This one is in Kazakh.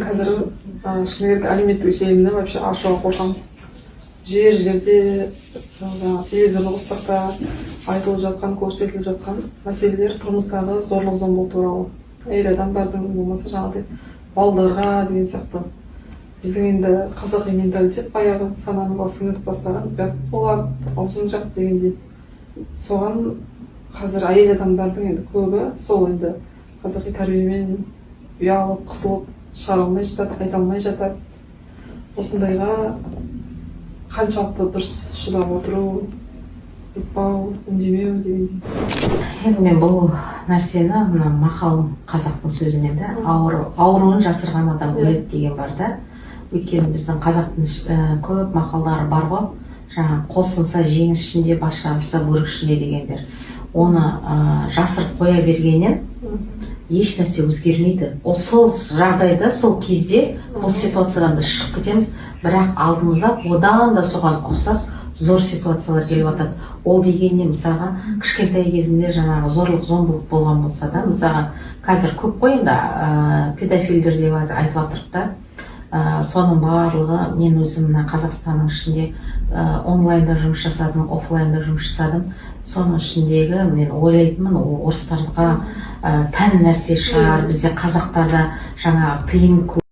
Қазір шыны керек әлеуметтік желіні вообще ашуға қорқамыз. Жерде телевизорды қоссақ та айтылып жатқан, көрсетіліп жатқан мәселелер тұрмыстағы зорлық-зомбылық туралы. Әйел адамдардың болмаса жаңағыдай балдарға деген сияқты. Біздің енді қазақи менталитет баяғы санамызға сіңіріп бастаған, ұят болады, аузың жап дегендей. Соған қазір әйел адамдардың енді көбі сол енді қазақи тәрбиемен ұялып, қысылып шығара алмай жатады, айта алмай жатады. Осындайға қаншалықты дұрыс шыдап отыру, айтпау, үндемеу дегендей. Енді мен бұл нәрсені мына мақал қазақтың сөзімен де ауруын жасырған адам өледі деген бар да. Өйткені біздің қазақтың көп мақалдары бар ғой, жаңа қол сынса жеңіс ішінде, бас жарылса бөрік ішінде дегендер. Оны жасырып қоя бергеннен еш нәрсе өзгермейді. Ол сол жағдайда, сол кезде бұл ситуациядан біз шығып кетеміз, бірақ алдымызда одан да соған ұқсас зор ситуациялар келіп жатады. Ол дегенне мысалға кішкентай кезінде жаңағы зорлық зомбылық болған болса да, мысалға қазір көп қой енді педофилдер деп айтып жатырық та. Соның барлығы мен өзім мына Қазақстанның ішінде онлайнда жұмыс жасадым, офлайнда жұмыс жасадым. Соның ішіндегі мен ойлайтынмын, ол орыстарға тән нәрсе шығар, бізде қазақтарда жаңағы тыйым